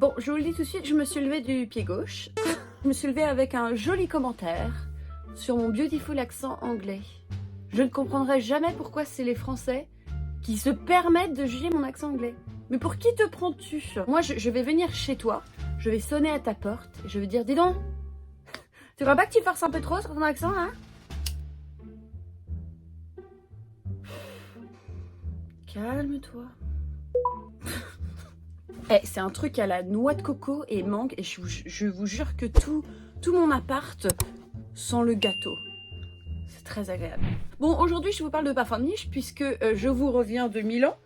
Bon, je vous le dis tout de suite, je me suis levée du pied gauche. Je me suis levée avec un joli commentaire sur mon beautiful accent anglais. Je ne comprendrai jamais pourquoi c'est les Français qui se permettent de juger mon accent anglais. Mais pour qui te prends-tu? Moi, je vais venir chez toi, je vais sonner à ta porte et je vais dire, dis donc, tu crois pas que tu forces un peu trop sur ton accent, hein? Calme-toi. C'est un truc à la noix de coco et mangue et je vous jure que tout mon appart sent le gâteau. C'est très agréable. Bon, aujourd'hui je vous parle de parfum de niche puisque je vous reviens de Milan,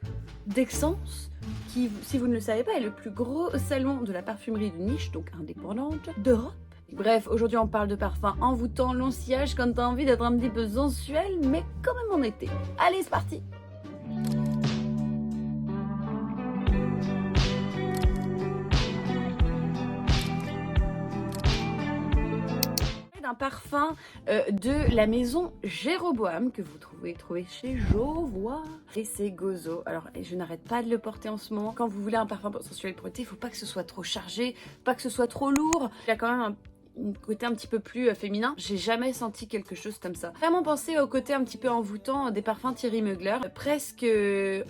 d'Excence, qui, si vous ne le savez pas, est le plus gros salon de la parfumerie de niche, donc indépendante, d'Europe. Bref, aujourd'hui on parle de parfum envoûtant, long sillage quand t'as envie d'être un petit peu sensuel, mais quand même en été. Allez, c'est parti! Un parfum de la maison Jéroboam que vous trouvez chez Jovois et c'est Gozo. Alors je n'arrête pas de le porter en ce moment. Quand vous voulez un parfum sensuel pour l'été, il faut pas que ce soit trop chargé, pas que ce soit trop lourd. Il y a quand même un côté un petit peu plus féminin. J'ai jamais senti quelque chose comme ça. Vraiment penser au côté un petit peu envoûtant des parfums Thierry Mugler, presque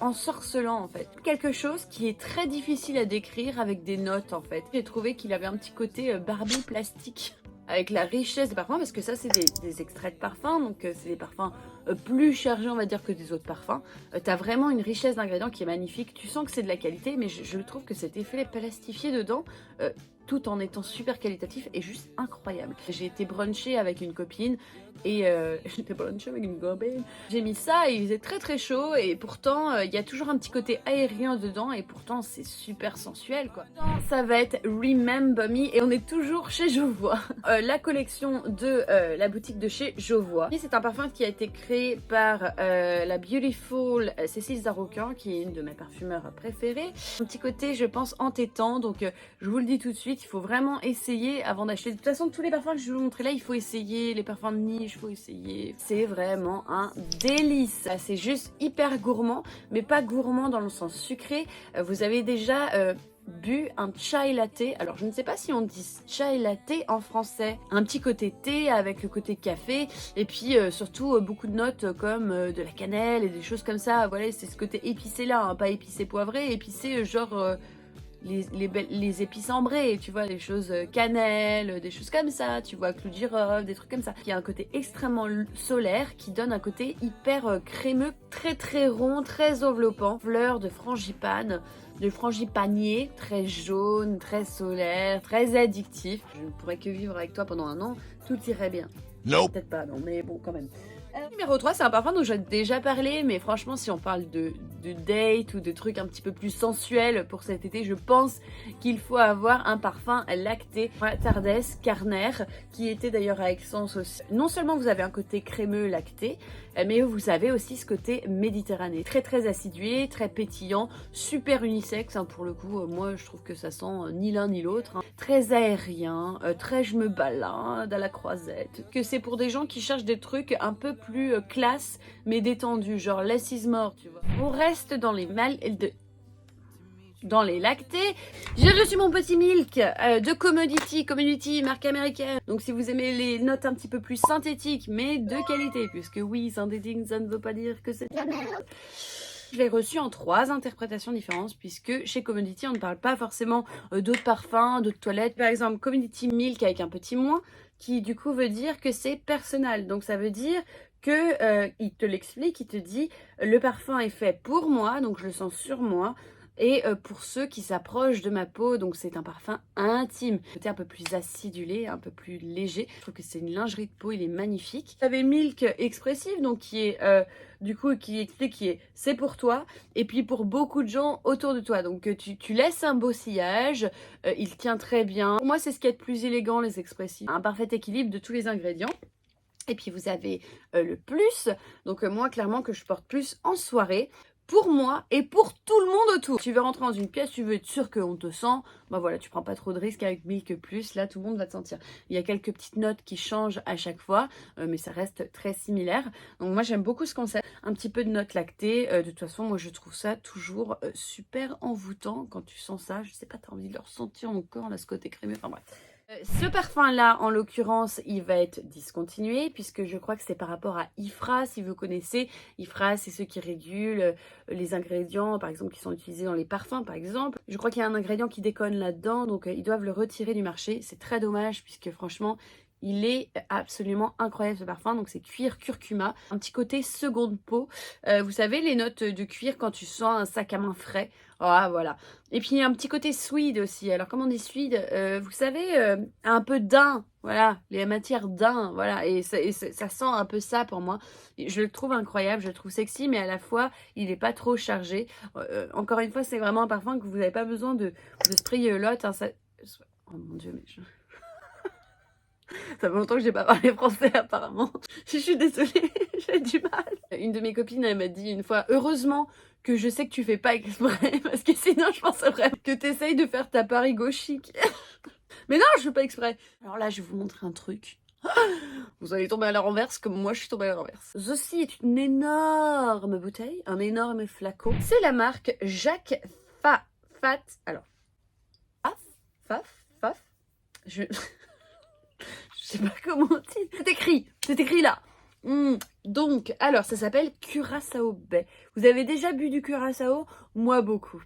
ensorcelant en fait. Quelque chose qui est très difficile à décrire avec des notes en fait. J'ai trouvé qu'il avait un petit côté Barbie plastique. Avec la richesse des parfums, parce que ça c'est des extraits de parfums, donc c'est des parfums plus chargés on va dire que des autres parfums. T'as vraiment une richesse d'ingrédients qui est magnifique, tu sens que c'est de la qualité, mais je trouve que cet effet plastifié dedans, tout en étant super qualitatif, est juste incroyable. J'ai été bruncher avec une copine, et j'ai mis ça et il faisait très très chaud, et pourtant il y a toujours un petit côté aérien dedans, et pourtant c'est super sensuel quoi. Ça va être Remember Me, et on est toujours chez Jovois. La collection de la boutique de chez Jovois. C'est un parfum qui a été créé par la beautiful Cécile Zaroquin, qui est une de mes parfumeurs préférées. Un petit côté je pense entêtant, donc je vous le dis tout de suite, il faut vraiment essayer avant d'acheter. De toute façon tous les parfums que je vais vous montrer là, il faut essayer. Les parfums de niche, il faut essayer. C'est vraiment un délice. C'est juste hyper gourmand, mais pas gourmand dans le sens sucré. Vous avez déjà bu un chai latte. Alors je ne sais pas si on dit chai latte en français. Un petit côté thé avec le côté café, et puis surtout beaucoup de notes comme de la cannelle et des choses comme ça. Voilà, c'est ce côté épicé là, hein, pas épicé poivré, épicé genre les épices ambrées, tu vois, des choses cannelle, des choses comme ça, tu vois, clou de girofle, des trucs comme ça. Il y a un côté extrêmement solaire qui donne un côté hyper crémeux, très très rond, très enveloppant. Fleurs de frangipane, de frangipanier, très jaune, très solaire, très addictif. Je ne pourrais que vivre avec toi pendant un an, tout irait bien. Non. Peut-être pas, non, mais bon, quand même. Numéro 3, c'est un parfum dont j'ai déjà parlé, mais franchement, si on parle de date ou de trucs un petit peu plus sensuels pour cet été, je pense qu'il faut avoir un parfum lacté. Tardes Carner, qui était d'ailleurs à Aix-en aussi. Non seulement vous avez un côté crémeux lacté, mais vous avez aussi ce côté méditerranéen. Très très acidulé, très pétillant, super unisexe, hein, pour le coup. Moi, je trouve que ça sent ni l'un ni l'autre. Hein. Très aérien, très je me balade à la croisette. Que c'est pour des gens qui cherchent des trucs un peu plus classe, mais détendus, genre less is more, tu vois. On reste dans les dans les lactés. J'ai reçu mon petit milk de Commodity, marque américaine. Donc si vous aimez les notes un petit peu plus synthétiques, mais de qualité, puisque oui, synthétique, ça ne veut pas dire que c'est de la merde. Je l'ai reçu en 3 interprétations différentes, puisque chez Commodity, on ne parle pas forcément d'autres parfums, d'autres toilettes. Par exemple, Commodity Milk avec un petit moins, qui du coup veut dire que c'est personnel. Donc ça veut dire que il te l'explique, il te dit le parfum est fait pour moi, donc je le sens sur moi. Et pour ceux qui s'approchent de ma peau, donc c'est un parfum intime. Côté un peu plus acidulé, un peu plus léger. Je trouve que c'est une lingerie de peau, il est magnifique. Vous avez Milk Expressive, donc qui est du coup qui explique qui est c'est pour toi, et puis pour beaucoup de gens autour de toi. Donc tu laisses un beau sillage, il tient très bien. Pour moi c'est ce qui est le plus élégant, les expressifs. Un parfait équilibre de tous les ingrédients. Et puis vous avez le plus, donc moi clairement que je porte plus en soirée. pour moi et pour tout le monde autour. Tu veux rentrer dans une pièce, tu veux être sûr qu'on te sent, bah voilà, tu prends pas trop de risques avec Milk Plus, là tout le monde va te sentir. Il y a quelques petites notes qui changent à chaque fois, mais ça reste très similaire. Donc moi j'aime beaucoup ce concept, un petit peu de notes lactées, de toute façon moi je trouve ça toujours super envoûtant quand tu sens ça, je sais pas, t'as envie de le ressentir encore, là ce côté crémeux, enfin bref. Ce parfum-là, en l'occurrence, il va être discontinué puisque je crois que c'est par rapport à IFRA, si vous connaissez. IFRA, c'est ceux qui régulent les ingrédients, par exemple, qui sont utilisés dans les parfums, par exemple. Je crois qu'il y a un ingrédient qui déconne là-dedans, donc ils doivent le retirer du marché. C'est très dommage puisque franchement, il est absolument incroyable ce parfum, donc c'est cuir curcuma, un petit côté seconde peau. Vous savez les notes de cuir quand tu sens un sac à main frais. Ah voilà. Et puis un petit côté suede aussi. Alors comment on dit suede, vous savez, un peu daim, voilà, les matières daim, voilà. Et ça sent un peu ça pour moi. Je le trouve incroyable, je le trouve sexy, mais à la fois il n'est pas trop chargé. Encore une fois, c'est vraiment un parfum que vous n'avez pas besoin de sprayer lot. Hein, ça... Oh mon dieu, mais je... Ça fait longtemps que j'ai pas parlé français apparemment. Je suis désolée, j'ai du mal. Une de mes copines, elle m'a dit une fois, heureusement que je sais que tu fais pas exprès, parce que sinon je pensais vraiment que t'essayes de faire ta Paris-Go chic. Mais non, je fais pas exprès. Alors là, je vais vous montrer un truc. Vous allez tomber à la renverse comme moi je suis tombée à la renverse. Ceci est une énorme bouteille, un énorme flacon. C'est la marque Jacques Fat. Alors, Faf. Je sais pas comment on dit. C'est écrit là. Donc, alors, ça s'appelle Curaçao Bay. Vous avez déjà bu du Curaçao? Moi, beaucoup.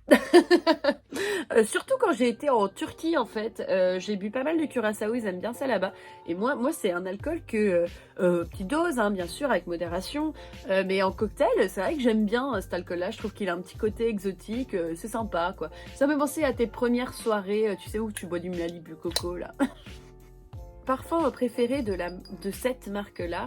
Surtout quand j'ai été en Turquie, en fait. J'ai bu pas mal de Curaçao, ils aiment bien ça là-bas. Et moi c'est un alcool que... petite dose, hein, bien sûr, avec modération. Mais en cocktail, c'est vrai que j'aime bien cet alcool-là. Je trouve qu'il a un petit côté exotique. C'est sympa, quoi. Ça me fait penser à tes premières soirées, tu sais, où tu bois du Malibu Coco, là. Parfum préféré de cette marque-là,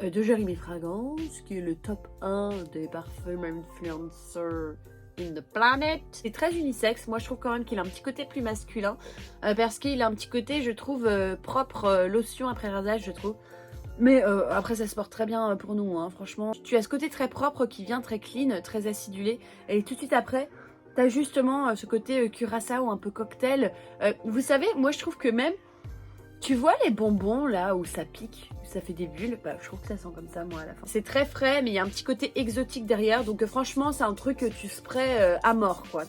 de Jérémy Fragrance, qui est le top 1 des parfums influencers in the planet. C'est très unisexe, moi je trouve quand même qu'il a un petit côté plus masculin, parce qu'il a un petit côté, je trouve, propre, lotion après rasage, je trouve. Mais après ça se porte très bien pour nous, hein, franchement. Tu as ce côté très propre qui vient très clean, très acidulé, et tout de suite après... T'as justement ce côté curaçao un peu cocktail. Vous savez, moi je trouve que même... Tu vois les bonbons là où ça pique, où ça fait des bulles, bah, je trouve que ça sent comme ça moi à la fin. C'est très frais mais il y a un petit côté exotique derrière, donc franchement c'est un truc que tu sprays à mort quoi.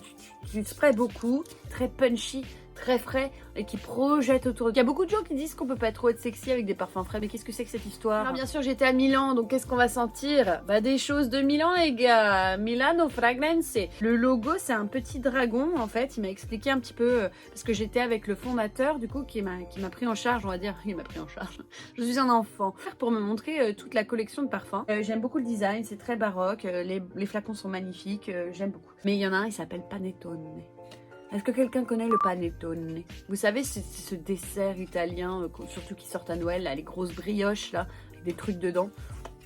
Tu sprays beaucoup, très punchy, très frais et qui projette autour. Il y a beaucoup de gens qui disent qu'on peut pas trop être sexy avec des parfums frais, mais qu'est-ce que c'est que cette histoire? Alors bien sûr j'étais à Milan, donc qu'est-ce qu'on va sentir? Bah des choses de Milan les gars, Milano Fragrance. Le logo c'est un petit dragon en fait, il m'a expliqué un petit peu, parce que j'étais avec le fondateur du coup qui m'a pris en charge, on va dire, il m'a pris en charge. Je suis un enfant. Pour me montrer toute la collection de parfums. J'aime beaucoup le design, c'est très baroque, les flacons sont magnifiques, j'aime beaucoup. Mais il y en a un, il s'appelle Panettone. Est-ce que quelqu'un connaît le panettone? Vous savez, c'est ce dessert italien, surtout qui sort à Noël, là, les grosses brioches, là, avec des trucs dedans.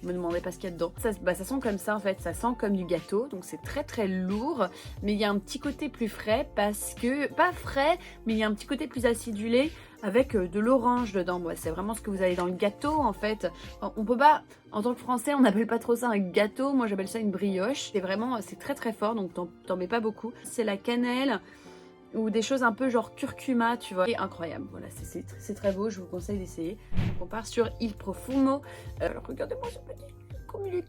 Je me demandais pas ce qu'il y a dedans. Ça sent comme ça, en fait. Ça sent comme du gâteau, donc c'est très très lourd. Mais il y a un petit côté plus frais, parce que... Pas frais, mais il y a un petit côté plus acidulé, avec de l'orange dedans. Ouais, c'est vraiment ce que vous avez dans le gâteau, en fait. On peut pas... En tant que français, on n'appelle pas trop ça un gâteau. Moi, j'appelle ça une brioche. C'est vraiment... C'est très très fort, donc t'en mets pas beaucoup. C'est la cannelle... ou des choses un peu genre curcuma, tu vois. Et incroyable, voilà, c'est très beau, je vous conseille d'essayer. Donc on part sur Il Profumo. Alors regardez-moi ce petit, comme il est...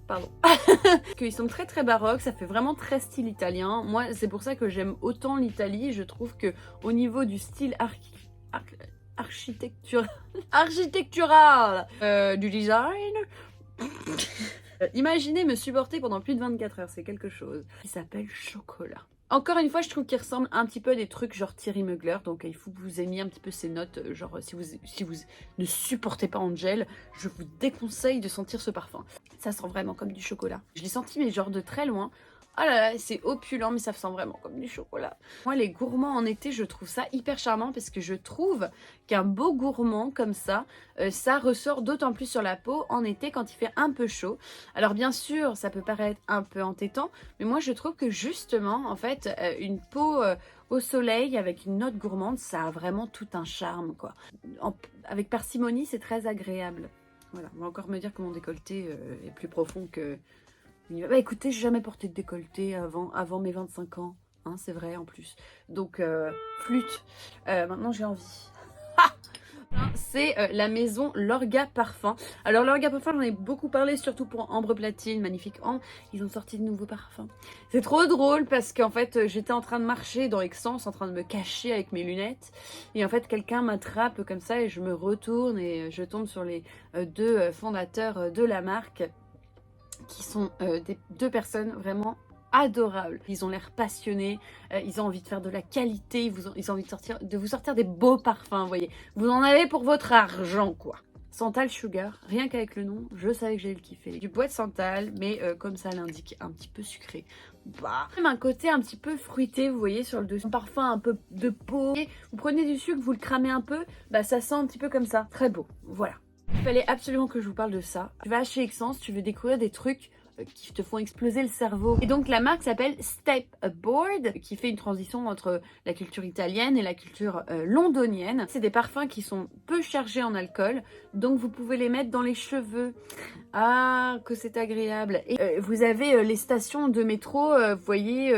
Pardon. Ils sont très très baroques, ça fait vraiment très style italien. Moi, c'est pour ça que j'aime autant l'Italie. Je trouve que au niveau du style architectural du design... Imaginez me supporter pendant plus de 24 heures, c'est quelque chose. Il s'appelle Chocolat. Encore une fois, je trouve qu'il ressemble un petit peu à des trucs genre Thierry Mugler, donc il faut que vous aimiez un petit peu ces notes, genre si vous ne supportez pas Angel, je vous déconseille de sentir ce parfum. Ça sent vraiment comme du chocolat. Je l'ai senti mais genre de très loin. Oh là là, c'est opulent mais ça sent vraiment comme du chocolat. Moi les gourmands en été, je trouve ça hyper charmant parce que je trouve qu'un beau gourmand comme ça, ça ressort d'autant plus sur la peau en été quand il fait un peu chaud. Alors bien sûr, ça peut paraître un peu entêtant, mais moi je trouve que justement, en fait, une peau au soleil avec une note gourmande, ça a vraiment tout un charme quoi. Avec parcimonie, c'est très agréable. Voilà, on va encore me dire que mon décolleté est plus profond que Il dit, bah écoutez, j'ai jamais porté de décolleté avant mes 25 ans. Hein, c'est vrai en plus. Donc, flûte. Maintenant, j'ai envie. C'est la maison Lorga Parfum. Alors Lorga Parfum, j'en ai beaucoup parlé, surtout pour Ambre Platine, magnifique Ambre. Ils ont sorti de nouveaux parfums. C'est trop drôle parce qu'en fait, j'étais en train de marcher dans Aix-en, en train de me cacher avec mes lunettes. Et en fait, quelqu'un m'attrape comme ça et je me retourne et je tombe sur les deux fondateurs de la marque qui sont des deux personnes vraiment adorables. Ils ont l'air passionnés, ils ont envie de faire de la qualité, ils ont envie de vous sortir des beaux parfums, vous voyez. Vous en avez pour votre argent, quoi. Santal Sugar, rien qu'avec le nom, je savais que j'allais le kiffer. Du bois de santal, mais comme ça l'indique, un petit peu sucré. Bah, même un côté un petit peu fruité, vous voyez, sur le dessus. Un parfum un peu de peau. Et vous prenez du sucre, vous le cramez un peu, bah ça sent un petit peu comme ça. Très beau, voilà. Il fallait absolument que je vous parle de ça. Tu vas chez Aix-en, tu veux découvrir des trucs qui te font exploser le cerveau. Et donc la marque s'appelle Stepboard, qui fait une transition entre la culture italienne et la culture londonienne. C'est des parfums qui sont peu chargés en alcool, donc vous pouvez les mettre dans les cheveux. Ah, que c'est agréable. Et vous avez les stations de métro, vous voyez,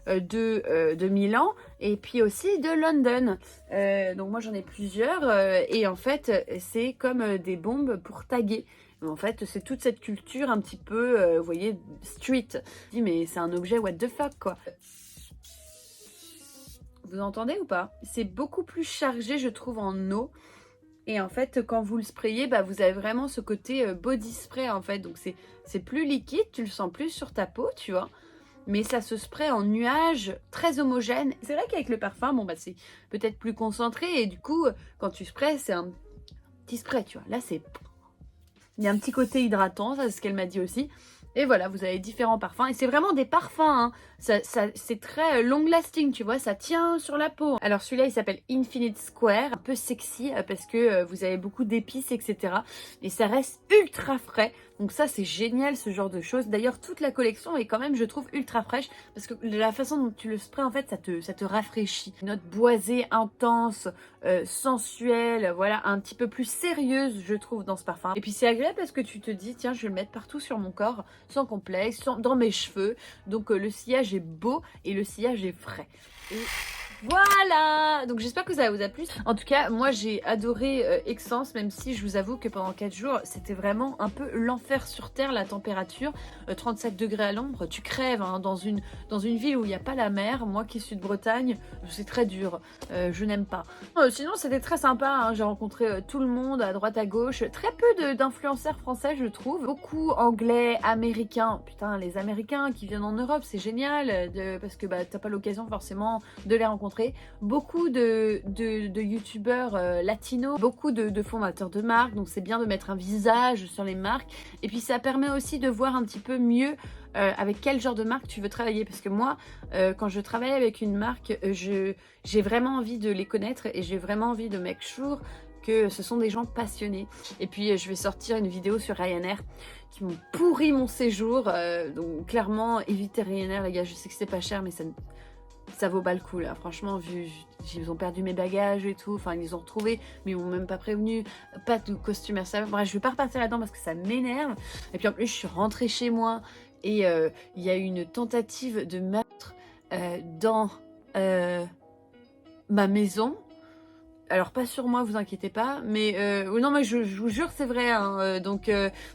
de Milan et puis aussi de London. Donc moi j'en ai plusieurs et en fait c'est comme des bombes pour taguer. En fait, c'est toute cette culture un petit peu, vous voyez, street. Je dis, mais c'est un objet what the fuck, quoi. Vous entendez ou pas? C'est beaucoup plus chargé, je trouve, en eau. Et en fait, quand vous le sprayez, bah, vous avez vraiment ce côté body spray, en fait. Donc, c'est plus liquide, tu le sens plus sur ta peau, tu vois. Mais ça se spray en nuages, très homogène. C'est vrai qu'avec le parfum, bon, bah, c'est peut-être plus concentré. Et du coup, quand tu sprays, c'est un petit spray, tu vois. Là, c'est... Il y a un petit côté hydratant, ça c'est ce qu'elle m'a dit aussi. Et voilà, vous avez différents parfums. Et c'est vraiment des parfums, hein. C'est très long lasting, tu vois, ça tient sur la peau. Alors celui-là, il s'appelle Infinite Square. Un peu sexy parce que vous avez beaucoup d'épices, etc. Et ça reste ultra frais. Donc ça, c'est génial, ce genre de choses. D'ailleurs, toute la collection est quand même, je trouve, ultra fraîche. Parce que la façon dont tu le sprays, en fait, ça te rafraîchit. Une note boisée, intense, sensuelle, voilà, un petit peu plus sérieuse, je trouve, dans ce parfum. Et puis c'est agréable parce que tu te dis, tiens, je vais le mettre partout sur mon corps, sans complexe, dans mes cheveux. Donc le sillage est beau et le sillage est frais. Et voilà, donc j'espère que ça vous a plu. En tout cas, moi j'ai adoré Aix-en, même si je vous avoue que pendant 4 jours, c'était vraiment un peu l'enfer sur terre, la température. 37 degrés à l'ombre, tu crèves hein, dans une ville où il n'y a pas la mer. Moi qui suis de Bretagne, c'est très dur, je n'aime pas. Sinon, c'était très sympa, hein. J'ai rencontré tout le monde à droite à gauche. Très peu d'influenceurs français, je trouve. Beaucoup anglais, américains. Putain, les Américains qui viennent en Europe, c'est génial, parce que bah, t'as pas l'occasion forcément de les rencontrer. Beaucoup de youtubeurs latinos, beaucoup de fondateurs de marques, donc c'est bien de mettre un visage sur les marques. Et puis ça permet aussi de voir un petit peu mieux avec quel genre de marque tu veux travailler. Parce que moi, quand je travaille avec une marque, j'ai vraiment envie de les connaître et j'ai vraiment envie de make sure que ce sont des gens passionnés. Et puis je vais sortir une vidéo sur Ryanair qui m'ont pourri mon séjour. Donc clairement, évitez Ryanair les gars, je sais que c'est pas cher mais ça vaut pas le coup là, franchement, vu ils ont perdu mes bagages et tout, enfin ils les ont retrouvés, mais ils m'ont même pas prévenu, pas de costume à ça. Bref, je vais pas repartir là-dedans parce que ça m'énerve. Et puis en plus, je suis rentrée chez moi et il y a eu une tentative de meurtre dans ma maison. Alors pas sur moi, vous inquiétez pas, mais non mais je vous jure c'est vrai, hein, donc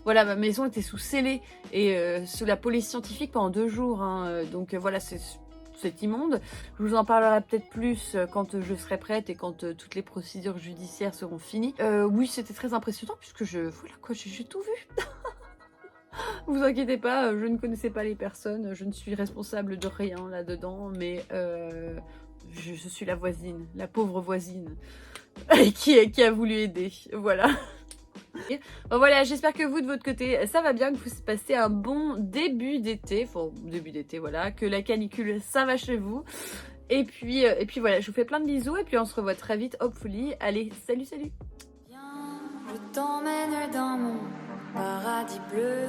voilà, ma maison était sous scellé et sous la police scientifique pendant 2 jours, hein, donc voilà, c'est immonde. Je vous en parlerai peut-être plus quand je serai prête et quand toutes les procédures judiciaires seront finies. Oui, c'était très impressionnant puisque voilà quoi, j'ai tout vu. Vous inquiétez pas, je ne connaissais pas les personnes, je ne suis responsable de rien là-dedans, mais je suis la voisine, la pauvre voisine qui a voulu aider, voilà. Bon voilà, j'espère que vous de votre côté ça va bien, que vous passez un bon début d'été, enfin début d'été voilà, que la canicule ça va chez vous. Et puis voilà, je vous fais plein de bisous et puis on se revoit très vite, hopefully. Allez, salut salut. Viens, je t'emmène dans mon paradis bleu.